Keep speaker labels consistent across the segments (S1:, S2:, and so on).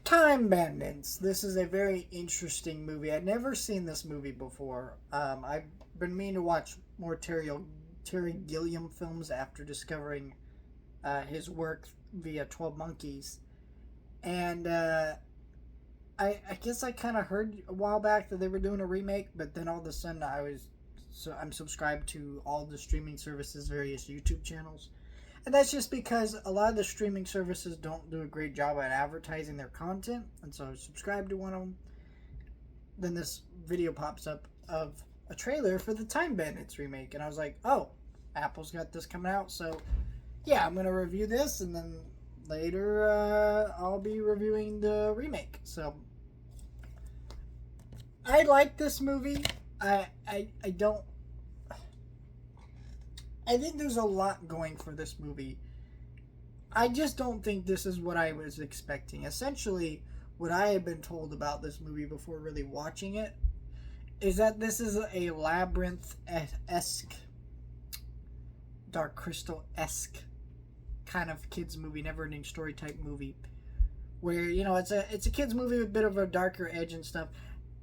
S1: Time Bandits. This is a very interesting movie. I'd never seen this movie before. I've been meaning to watch more Terry Gilliam films after discovering his work via 12 Monkeys. And I guess I kind of heard a while back that they were doing a remake, but then all of a sudden I'm subscribed to all the streaming services, various YouTube channels. And that's just because a lot of the streaming services don't do a great job at advertising their content. And so I subscribed to one of them. Then this video pops up of a trailer for the Time Bandits remake. And I was like, oh, Apple's got this coming out. So, yeah, I'm going to review this. And then later I'll be reviewing the remake. So, I like this movie. I don't... I think there's a lot going for this movie. I just don't think this is what I was expecting. Essentially, what I had been told about this movie before really watching it is that this is a Labyrinth-esque, Dark Crystal-esque kind of kids movie, never-ending story type movie, where, you know, it's a kids movie with a bit of a darker edge and stuff.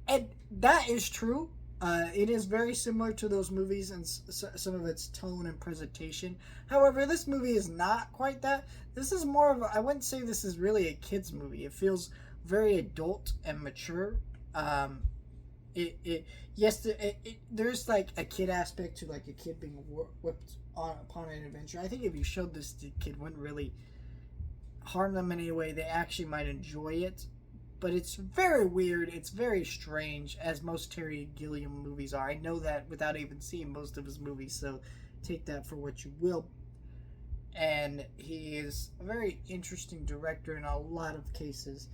S1: And that is true. It is very similar to those movies and some of its tone and presentation. However, this movie is not quite that. This is more of I wouldn't say this is really a kid's movie. It feels very adult and mature. There's like a kid aspect to like a kid being whipped upon an adventure. I think if you showed this to a kid, wouldn't really harm them in any way. They actually might enjoy it. But it's very weird. It's very strange, as most Terry Gilliam movies are. I know that without even seeing most of his movies, so take that for what you will. And he is a very interesting director in a lot of cases.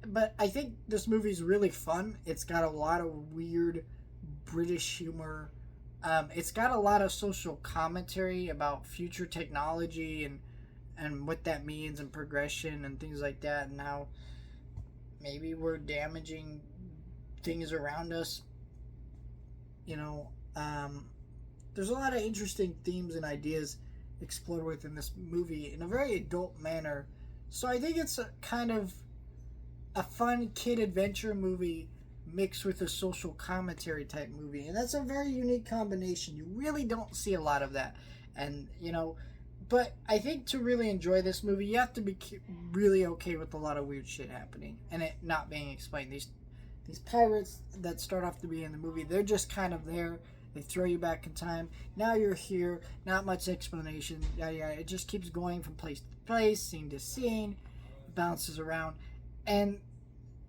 S1: But I think this movie's really fun. It's got a lot of weird British humor. It's got a lot of social commentary about future technology and what that means and progression and things like that, and how maybe we're damaging things around us. You know, there's a lot of interesting themes and ideas explored within this movie in a very adult manner. So I think it's a kind of a fun kid adventure movie mixed with a social commentary type movie. And that's a very unique combination. You really don't see a lot of that. And, you know, but I think to really enjoy this movie, you have to be really okay with a lot of weird shit happening and it not being explained. These pirates that start off to be in the movie, they're just kind of there. They throw you back in time. Now you're here. Not much explanation. Yada yada. It just keeps going from place to place, scene to scene. It bounces around. And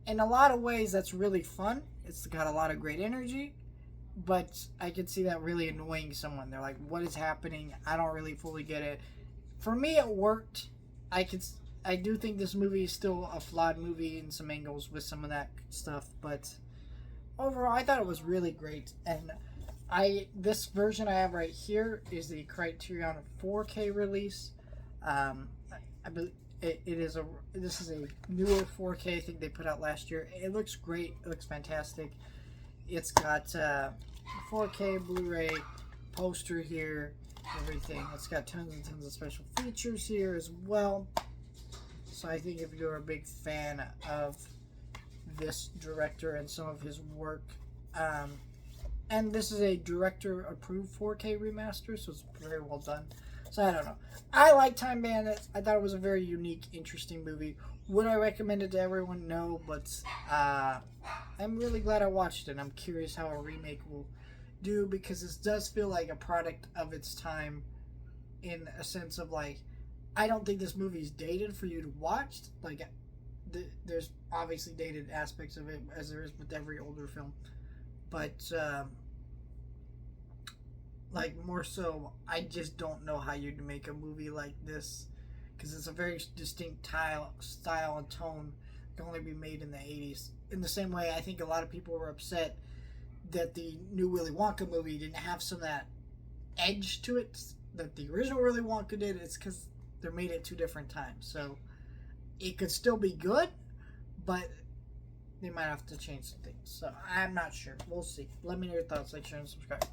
S1: in a lot of ways, that's really fun. It's got a lot of great energy. But I could see that really annoying someone. They're like, what is happening? I don't really fully get it. For me, it worked. I do think this movie is still a flawed movie in some angles with some of that stuff. But overall, I thought it was really great. And this version I have right here is the Criterion 4K release. I believe this is a newer 4K. I think they put out last year. It looks great. It looks fantastic. It's got 4K Blu-ray poster here, everything. It's got tons and tons of special features here as well. So I think if you're a big fan of this director and some of his work, and this is a director-approved 4K remaster, so it's very well done. So I don't know. I like Time Bandits. I thought it was a very unique, interesting movie. Would I recommend it to everyone? No, but I'm really glad I watched it. I'm curious how a remake will do, because this does feel like a product of its time in a sense of like, I don't think this movie is dated for you to watch. Like, there's obviously dated aspects of it, as there is with every older film. But, like, more so, I just don't know how you'd make a movie like this, because it's a very distinct style and tone that can only be made in the 80s. In the same way, I think a lot of people were upset that the new Willy Wonka movie didn't have some of that edge to it that the original Willy Wonka did. It's because they're made at two different times. So it could still be good, but they might have to change some things. So I'm not sure. We'll see. Let me know your thoughts. Like, share, and subscribe.